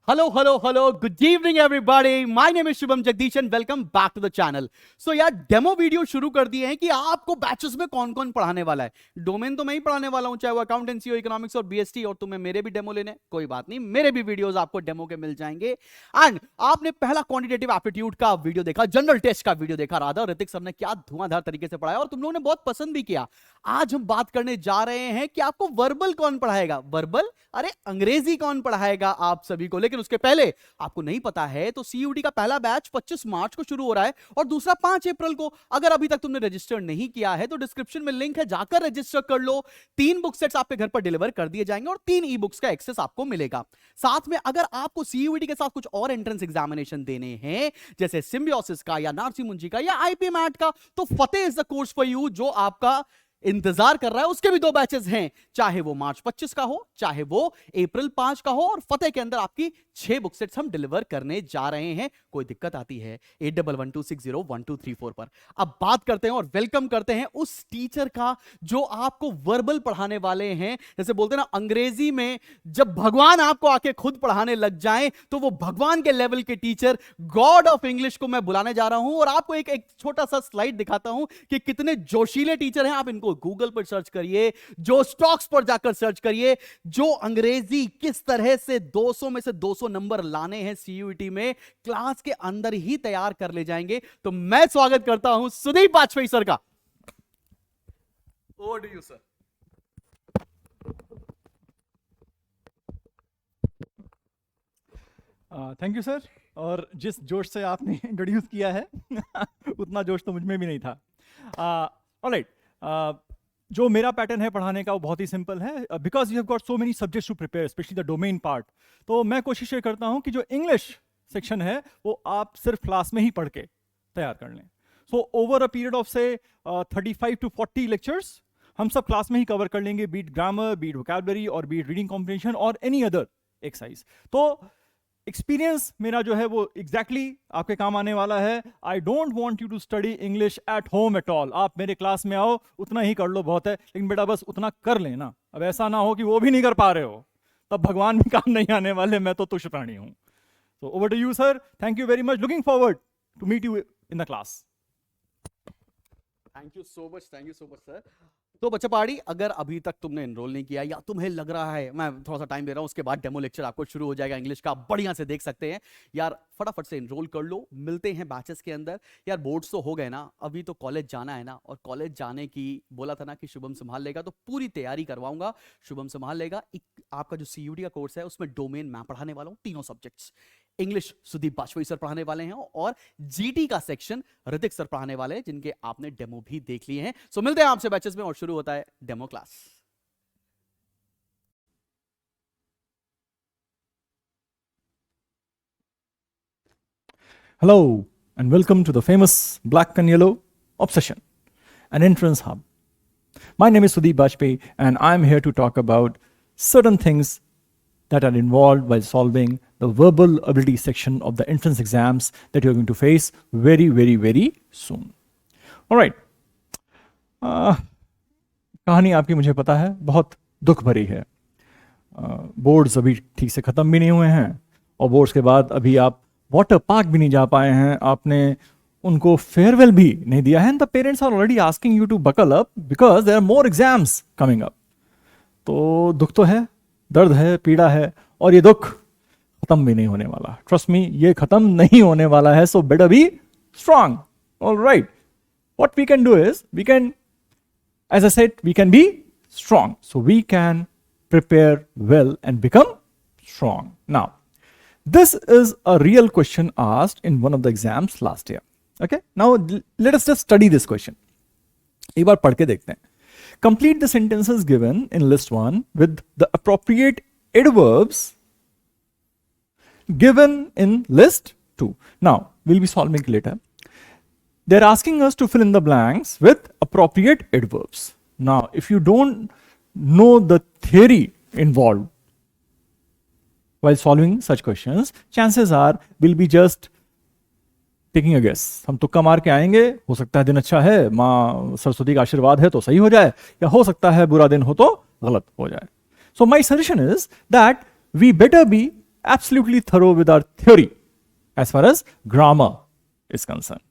Hello hello hello good evening everybody, my name is Shubham Jagdish and welcome back to the channel. So यार demo video शुरू कर दिए हैं कि आपको बैचेस में कौन कौन पढ़ाने वाला है। डोमेन तो मैं ही पढ़ाने वाला हूं, चाहे वो अकाउंटेंसी हो, इकोनॉमिक्स और बीएसटी। और तुम्हें मेरे भी डेमो लेने, कोई बात नहीं, मेरे भी वीडियोस आपको डेमो के मिल जाएंगे। एंड आपने पहला क्वांटिटेटिव एप्टीट्यूड का वीडियो देखा, जनरल टेस्ट का वीडियो देखा, राधा ऋतिक सर ने क्या धुआंधार तरीके से पढ़ाया और तुम लोगों ने बहुत पसंद भी किया। आज हम बात करने जा रहे हैं कि आपको वर्बल कौन पढ़ाएगा। वर्बल, अरे अंग्रेजी कौन पढ़ाएगा आप सभी को। लेकिन उसके पहले आपको नहीं पता है तो सीयूटी का पहला बैच 25 मार्च को शुरू हो रहा है और दूसरा 5 अप्रैल को। अगर अभी तक तुमने रजिस्टर नहीं किया है तो डिस्क्रिप्शन में लिंक है, जाकर रजिस्टर कर लो। 3 बुक सेट्स आपके घर पर डिलीवर कर दिए जाएंगे और 3 ई बुक्स का एक्सेस आपको मिलेगा। साथ में अगर आपको सीयूटी के साथ कुछ और एंट्रेंस एग्जामिनेशन देने हैं, जैसे सिम्बियोसिस का या नार्सी मुंजी का या आईपी मैट का, तो Fateh is the course for you जो आपका इंतजार कर रहा है। उसके भी 2 बैचेस हैं, चाहे वो मार्च 25 का हो, चाहे वो अप्रैल 5 का हो। और फतेह के अंदर आपकी 6 बुक सेट्स हम डिलीवर करने जा रहे हैं। कोई दिक्कत आती है 8112601234 पर। अब बात करते हैं और वेलकम करते हैं उस टीचर का जो आपको वर्बल पढ़ाने वाले हैं। जैसे बोलते हैं ना अंग्रेजी में, जब भगवान आपको आके खुद पढ़ाने लग जाएं तो वो भगवान के लेवल के टीचर, गॉड ऑफ इंग्लिश को मैं बुलाने जा रहा हूं। और आपको एक छोटा सा स्लाइड दिखाता हूं कि कितने जोशीले टीचर हैं। आप इनको गूगल पर सर्च करिए, जो स्टॉक्स पर जाकर सर्च करिए, जो अंग्रेजी किस तरह से 200 में से 200 नंबर लाने हैं सीयूईटी में, क्लास के अंदर ही तैयार कर ले जाएंगे। तो मैं स्वागत करता हूं सुदीप बाजपेयी सर का। Over to you sir. Thank you sir. और जिस जोश से आपने इंट्रोड्यूस किया है उतना जोश तो मुझ में भी नहीं था। ऑलराइट, जो मेरा पैटर्न है पढ़ाने का वो बहुत ही सिंपल है, because you have got so many subjects to prepare, specially the domain part. तो मैं कोशिश ये करता हूँ कि जो इंग्लिश सेक्शन है वो आप सिर्फ क्लास में ही पढ़ के तैयार कर लें। So over a period of से 35 to 40 लेक्चर्स हम सब क्लास में ही कवर कर लेंगे, बीट ग्रामर, बीट वोकैबुलरी और बीट रीडिंग कॉम्प्रिहेंशन और एनी अदर एक्सरसाइज। तो एक्सपीरियंस मेरा जो है वो एग्जैक्टली आपके काम आने वाला है। I don't want you to study English at home at all. आप मेरे क्लास में आओ, उतना ही कर लो बहुत है, लेकिन बेटा बस उतना कर लेना। अब ऐसा ना हो कि वो भी नहीं कर पा रहे हो, तब भगवान भी काम नहीं आने वाले, मैं तो तुच्छ प्राणी हूं। So over to you, sir. Thank you very much. Looking forward to meet you in the class. Thank you so much sir. तो बच्चा पहाड़ी, अगर अभी तक तुमने एनरोल नहीं किया या तुम्हें लग रहा है, मैं थोड़ा सा टाइम दे रहा हूं, उसके बाद डेमो लेक्चर आपको शुरू हो जाएगा इंग्लिश का, बढ़िया से देख सकते हैं यार। फटाफट से एनरोल कर लो, मिलते हैं बैचेस के अंदर। यार बोर्ड्स तो हो गए ना, अभी तो कॉलेज जाना है ना। और कॉलेज जाने की बोला था ना कि शुभम संभाल लेगा, तो पूरी तैयारी करवाऊंगा, शुभम संभाल लेगा। आपका जो सीयूटी का कोर्स है उसमें डोमेन मैं पढ़ाने वाला हूं, तीनों subjects. English Sudeep Bajpai sir पढ़ाने वाले हैं और जीटी का सेक्शन ऋतिक सर पढ़ाने वाले हैं, जिनके आपने डेमो भी देख लिए हैं। सो मिलते हैं आपसे बैचेस में और शुरू होता है demo class. Hello and welcome to the famous Black and Yellow Obsession, an entrance hub. My name is Sudeep Bajpayee and I'm here to talk about certain things that are involved while solving the verbal ability section of the entrance exams that you're going to face very, very, very soon. All right. कहानी आपकी मुझे पता है बहुत दुख भरी है। Boards अभी ठीक से ख़त्म भी नहीं हुए हैं और बोर्ड्स के बाद अभी आप वाटर पार्क भी नहीं जा पाए हैं, आपने उनको फेयरवेल भी नहीं दिया है। And the parents are already asking you to buckle up because there are more exams coming up. तो दुख तो है, दर्द है, पीड़ा है, और ये दुख खत्म भी नहीं होने वाला। ट्रस्ट मी, ये खत्म नहीं होने वाला है। So better be strong. Alright, what we can do is we can, as I said, we can be strong. So we can prepare well and become strong. Now, this is a real question asked in one of the exams last year. Okay? Now, let us just study this question. एक बार पढ़ के देखते हैं. Complete the sentences given in list 1 with the appropriate adverbs given in list 2. Now, we'll be solving it later. They're asking us to fill in the blanks with appropriate adverbs. Now, if you don't know the theory involved while solving such questions, chances are we'll be just taking a guess. हम तुक्का मार के आएंगे, हो सकता है दिन अच्छा है, माँ सरस्वती का आशीर्वाद है तो सही हो जाए, या हो सकता है बुरा दिन हो तो गलत हो जाए. So my suggestion is that we better be absolutely thorough with our theory as far as grammar is concerned.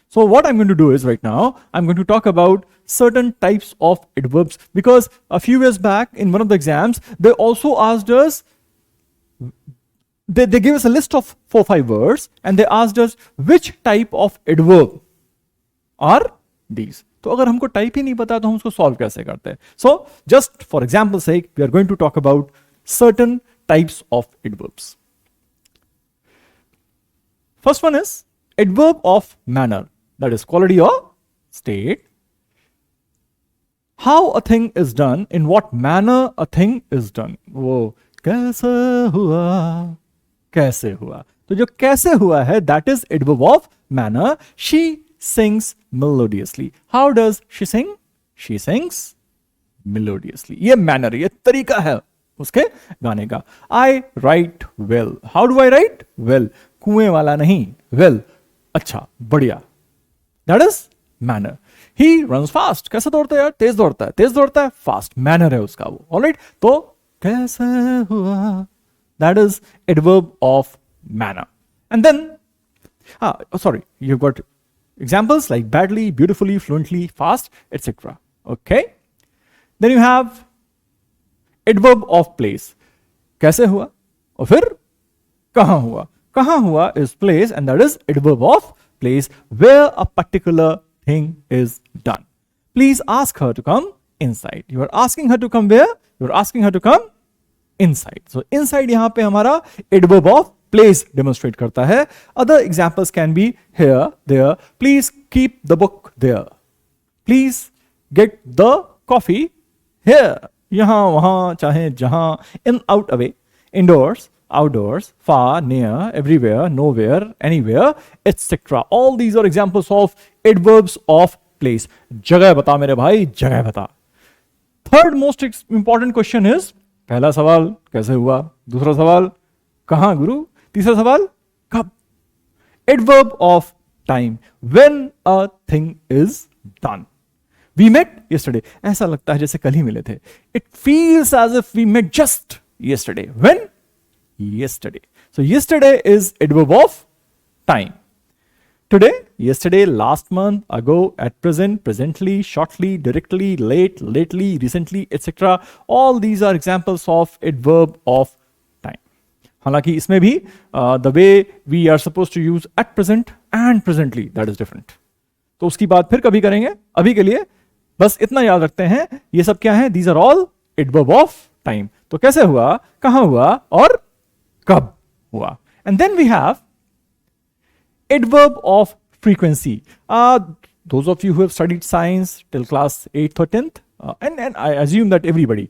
So what I'm going to do is right now, I'm going to talk about certain types of adverbs, because a few years back in one of the exams, they also asked us, they gave us a list of 4-5 words and they asked us which type of adverb are these. तो अगर हमको type ही नहीं पता तो हम उसको solve कैसे करते हैं? So just for example sake, we are going to talk about certain types of adverbs. First one is adverb of manner, that is quality or state. How a thing is done, in what manner a thing is done. वो कैसे हुआ, कैसे हुआ. तो जो कैसे हुआ है, that is adverb of manner. She sings melodiously. How does she sing? She sings melodiously. ये manner, ये तरीका है उसके गाने का. I write well. How do I write? Well. कुएं वाला नहीं, well. अच्छा, बढ़िया. That is manner. He runs fast. कैसे दौड़ता है यार? तेज दौड़ता है. तेज दौड़ता है, fast. Manner है उसका वो. Alright? तो कैसे हुआ? That is adverb of manner. And then, you've got examples like badly, beautifully, fluently, fast, etc. Okay? Then you have adverb of place. कैसे हुआ? और फिर कहाँ हुआ? कहाँ हुआ is place, and that is adverb of place, where a particular thing is done. Please ask her to come inside. You are asking her to come where? You are asking her to come inside. So inside यहाँ पे हमारा adverb of place demonstrate करता है. Other examples can be here, there. Please keep the book there. Please get the coffee here. यहाँ वहाँ चाहे जहाँ. In, out, away. Indoors, outdoors, far, near, everywhere, nowhere, anywhere, etc. All these are examples of adverbs of place. जगह बता मेरे भाई, जगह बता. Third most important question is, पहला सवाल कैसे हुआ, दूसरा सवाल कहाँ गुरु, तीसरा सवाल कब. Adverb of time, when a thing is done. We met yesterday. ऐसा लगता है जैसे कल ही मिले थे. It feels as if we met just yesterday. When? Yesterday. So yesterday is adverb of time. Today, yesterday, last month, ago, at present, presently, shortly, directly, late, lately, recently, etc. All these are examples of adverb of time. हालांकि इसमें भी the way we are supposed to use at present and presently, that is different. तो उसकी बात फिर कभी करेंगे. अभी के लिए बस इतना याद रखते हैं, ये सब क्या है? These are all adverb of time. तो कैसे हुआ, कहां हुआ और कब हुआ. And then we have adverb of frequency. Those of you who have studied science till class 8th or 10th, and I assume that everybody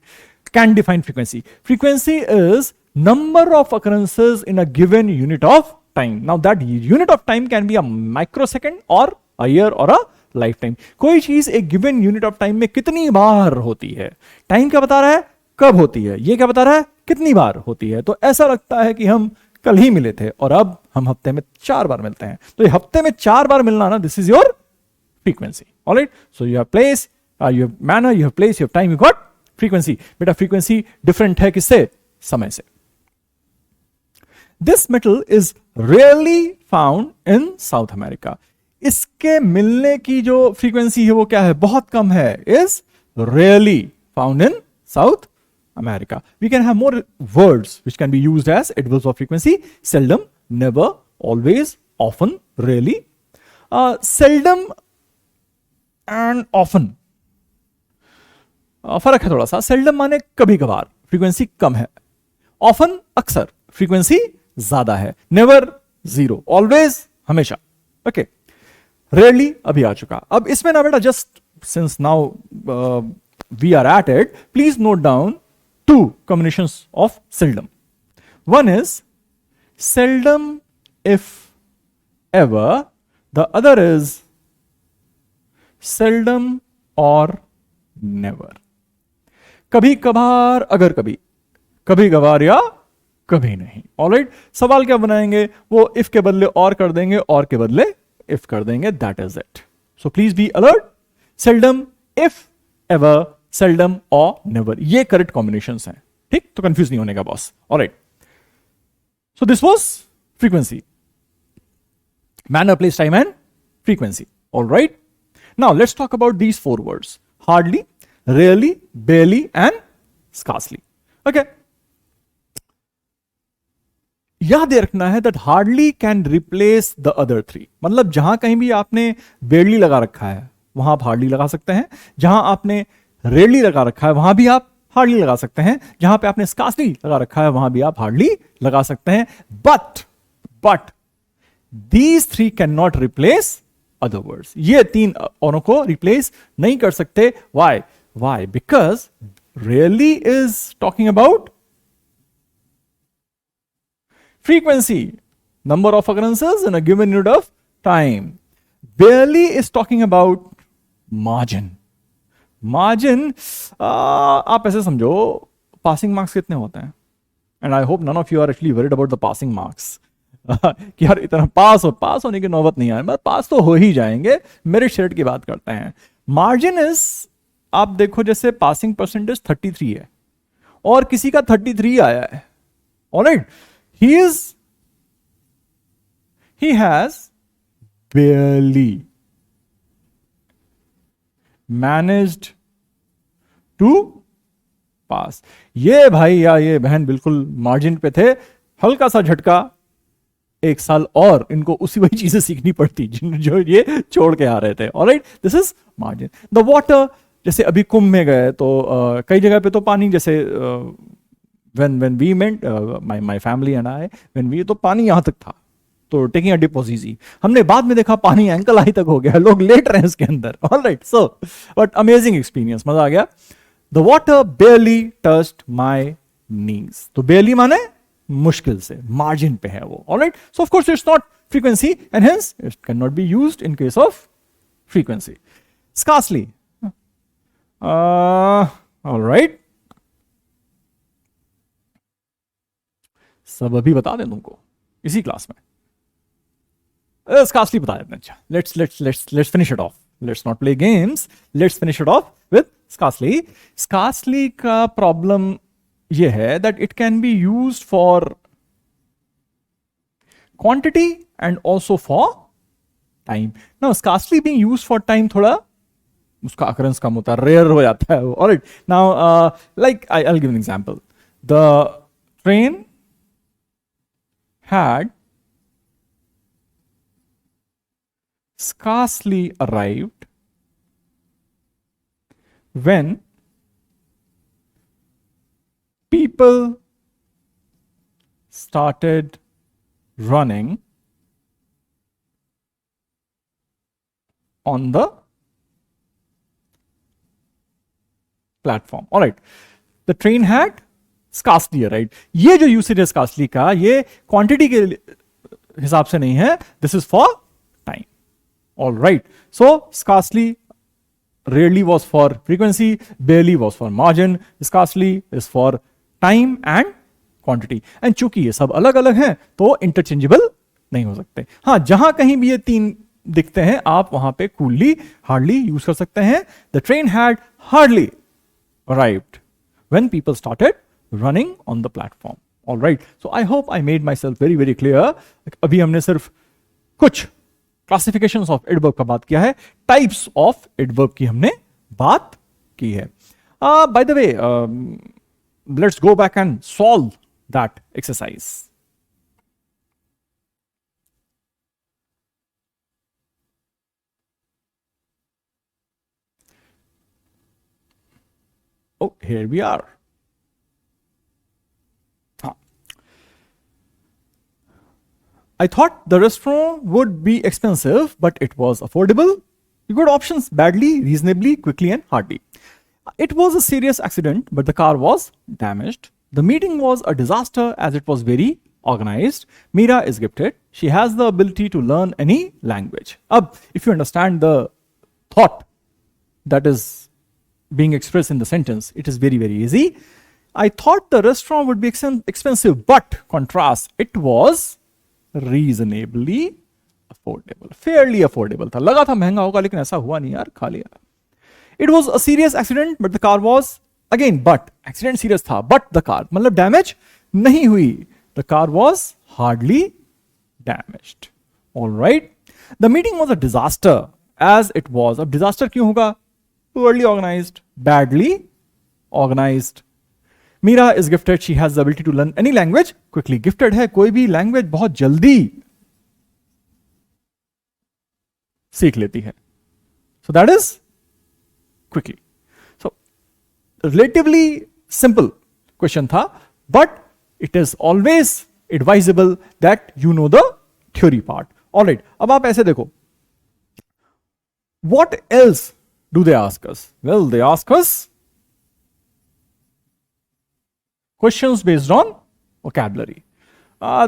can define frequency. Frequency is number of occurrences in a given unit of time. Now that unit of time can be a microsecond or a year or a lifetime. कोई चीज एक given unit of time में कितनी बार होती है. Time क्या बता रहा है, कब होती है. ये क्या बता रहा है, कितनी बार होती है. तो ऐसा लगता है कि हम कल ही मिले थे और अब हम हफ्ते में 4 बार मिलते हैं. तो ये हफ्ते में 4 बार मिलना ना, this is your frequency. Alright. So you have place, you have manner, you have place, you have time, you got frequency. बेटा फ्रीक्वेंसी डिफरेंट है किससे? समय से. This metal is rarely found in south America. इसके मिलने की जो frequency है वो क्या है? बहुत कम है. Is rarely found in south America. We can have more words which can be used as adverbs of frequency. Seldom, never, always, often, rarely. Seldom and often. फर्क है थोड़ा सा. Seldom माने कभी कभार, frequency कम है. Often अक्सर, frequency ज्यादा है. Never, zero. Always, हमेशा. Okay. Rarely अभी आ चुका. अब इसमें ना बेटा, just since now we are at it, please note down 2 combinations of seldom. One is seldom if ever. The other is seldom or never. कभी कभार, अगर कभी, कभी कभार या कभी नहीं. ऑलराइट. सवाल क्या बनाएंगे? वो if के बदले और कर देंगे, और के बदले if कर देंगे. That is it. So please be alert. Seldom, if, ever, seldom और never, ये करेक्ट कॉम्बिनेशंस हैं. ठीक, तो कंफ्यूज नहीं होने का boss. Alright. So this was frequency. Manner, place, time, and frequency. All right. Now let's talk about these four words: hardly, rarely, barely, and scarcely. Okay. याद रखना है that hardly can replace the other three. मतलब जहां कहीं भी आपने barely लगा रखा है वहां आप hardly लगा सकते हैं, जहां आपने rarely लगा रखा है वहां भी आप hardly लगा सकते हैं, जहां पे आपने scarcely लगा रखा है वहां भी आप hardly लगा सकते हैं. But these three cannot replace other words. ये तीन औरों को replace नहीं कर सकते. Why? Because rarely is talking about frequency, number of occurrences in a given unit of time. Barely is talking about margin. आप ऐसे समझो, पासिंग मार्क्स कितने होते हैं? And I hope none of you are actually worried about the passing marks कि यार इतना पास होने की नौबत नहीं आए, बस पास तो हो ही जाएंगे. मेरिट शेरिट की बात करते हैं. मार्जिन इज, आप देखो जैसे पासिंग परसेंटेज 33 है और किसी का 33 आया है. Alright, he has barely managed to pass. ये भाई या ये बहन बिल्कुल मार्जिन पे थे. हल्का सा झटका, एक साल और इनको उसी वही चीजें सीखनी पड़ती जो ये छोड़ के आ रहे थे. Alright, this is margin. The water, जैसे अभी कुंभ में गए तो कई जगह पे तो पानी, जैसे when we went, my family and I, when we, तो पानी यहां तक था, तो taking a dip was easy. हमने बाद में देखा पानी एंकल हाई तक हो गया, लोग लेट रहे हैं इसके अंदर. Alright, so but amazing experience, मजा आ गया. The water barely touched my knees. तो बेयरली माने मुश्किल से, मार्जिन पे है वो. Alright, so of course it's not frequency and hence it can not be used in case of frequency. Scarcely, alright, सब अभी बता दें तुमको इसी क्लास में. स्कार्सली बता देते हैं. अच्छा, let's finish it of. Let's not play games, let's finish it of with scarcely. Scarcely का प्रॉब्लम ये है that it can be used for quantity and also for time. Now scarcely being used for time, थोड़ा उसका occurrence कम होता है, rare हो जाता है. Alright, now like I'll give an example. The train had scarcely arrived when people started running on the platform. All right, the train had scarcely arrived. ये जो usage है scarcely का, ये क्वांटिटी के हिसाब से नहीं है, this is for time. All right, so scarcely rarely was for frequency, barely was for margin, scarcely is for time and quantity. And चूंकि ये सब अलग अलग हैं तो इंटरचेंजेबल नहीं हो सकते. हाँ, जहां कहीं भी ये तीन दिखते हैं आप वहां पे कूलली, हार्डली यूज कर सकते हैं. The train had hardly arrived when people started running on the platform. All right, so I hope I made myself very very clear. अभी हमने सिर्फ कुछ क्लासिफिकेशंस ऑफ एडवर्ब का बात किया है, टाइप्स ऑफ एडवर्ब की हमने बात की है. By the way, let's go back and solve that exercise. Oh, here we are. I thought the restaurant would be expensive, but it was affordable. You got options: badly, reasonably, quickly, and hardly. It was a serious accident, but the car was damaged. The meeting was a disaster as it was very organized. Meera is gifted. She has the ability to learn any language. If you understand the thought that is being expressed in the sentence, it is very, very easy. I thought the restaurant would be expensive, but contrast, it was reasonably affordable. Fairly affordable था, लगा था महंगा होगा लेकिन ऐसा हुआ नहीं यार, खा लिया. It was a serious accident, but the car was, again, but accident serious था, but the car मतलब डैमेज नहीं हुई. The car was hardly damaged. All right. The meeting was a disaster as it was. अब disaster क्यों होगा? Poorly organized, badly organized. Meera is gifted. She has the ability to learn any language quickly. Gifted है, कोई भी language बहुत जल्दी सीख लेती है. So that is quickly. So relatively simple question था, but it is always advisable that you know the theory part. All right. अब आप ऐसे देखो. What else do they ask us? Well, they ask us questions based on vocabulary.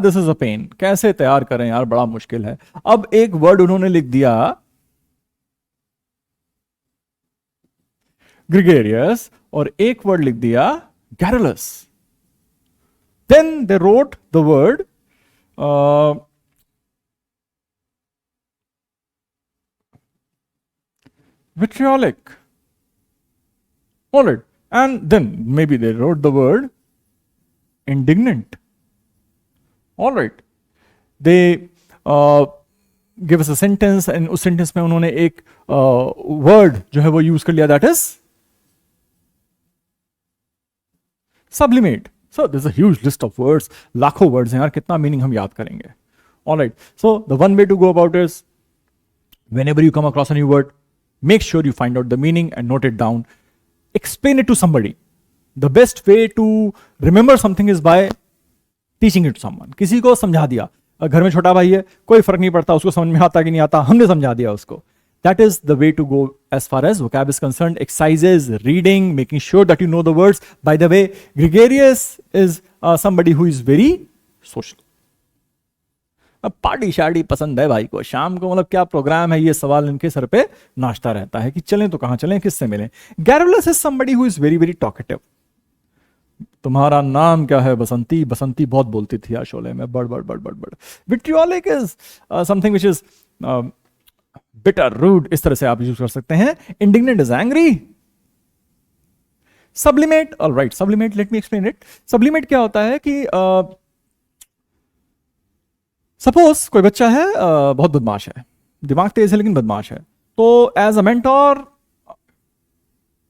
This is a pain. कैसे तैयार करें यार, बड़ा मुश्किल है. अब एक वर्ड उन्होंने लिख दिया ग्रिगेरियस और एक वर्ड लिख दिया garrulous. Then they wrote the word vitriolic. All right. And then maybe they wrote the word indignant. All right. They give us a sentence and उस sentence में उन्होंने एक word जो है वो use कर लिया, that is sublimate. So there's a huge list of words, लाखों words हैं यार, कितना meaning हम याद करेंगे. All right. So the one way to go about is whenever you come across a new word, make sure you find out the meaning and note it down. Explain it to somebody. The best way to remember something is by teaching it to someone. किसी को समझा दिया. घर में छोटा भाई है, कोई फर्क नहीं पड़ता उसको समझ में आता कि नहीं आता, हमने समझा दिया उसको. That is the way to go as far as vocab is concerned. Exercises, reading, making sure that you know the words. By the way, gregarious is somebody who is very social. अब party शार्टी पसंद है भाई को, शाम को मतलब क्या programme है, ये सवाल इनके सर पे नाचता रहता है कि चलें तो कहां चलें, किससे मिलें. Garrulous is somebody who is very very talkative. तुम्हारा नाम क्या है? बसंती. बसंती बहुत बोलती थी यार शोले में, बड़ बड़ बड़ बड़ बड़. Vitriolic is something which is bitter, rude. इस तरह से आप यूज कर सकते हैं. Indignant is angry. Sublimate, all right. Sublimate, let me explain it. Sublimate क्या होता है कि सपोज कोई बच्चा है बहुत बदमाश है, दिमाग तेज है लेकिन बदमाश है, तो एज अ मेंटोर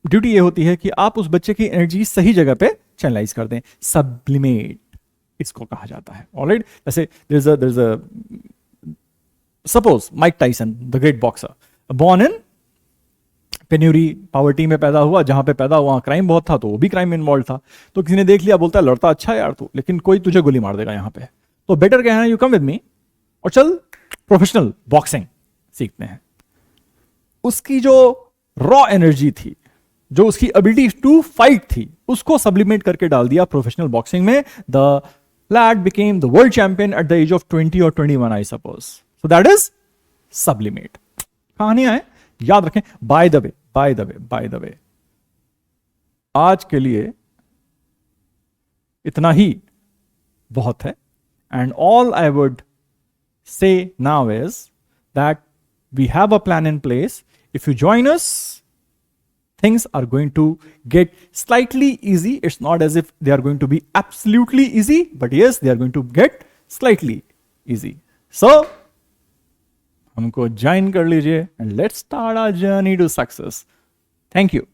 ड्यूटी ये होती है कि आप उस बच्चे की एनर्जी सही जगह पे चैनलाइज कर दें. सब्लिमेट इसको कहा जाता है. ऑलराइट. जैसे there is a suppose Mike Tyson, the great boxer, born in penury, poverty में पैदा हुआ. जहां पे पैदा हुआ क्राइम बहुत था, तो वो भी क्राइम में इन्वॉल्व था. तो किसी ने देख लिया, बोलता है लड़ता अच्छा है यार तू, लेकिन कोई तुझे गोली मार देगा यहाँ पे, तो बेटर क्या है, यू कम विद मी और चल प्रोफेशनल बॉक्सिंग सीखते हैं. उसकी जो रॉ एनर्जी थी, जो उसकी एबिलिटी टू फाइट थी, उसको सब्लिमेट करके डाल दिया प्रोफेशनल बॉक्सिंग में. The lad became the world champion at the age of 20 or 21, I suppose. So that is sublimate. कहानियां हैं, याद रखें. By the way, आज के लिए इतना ही बहुत है. And all I would say now is that we have a plan in place. If you join us, things are going to get slightly easy. It's not as if they are going to be absolutely easy, but yes, they are going to get slightly easy. So, हमको join कर लीजिए and let's start our journey to success. Thank you.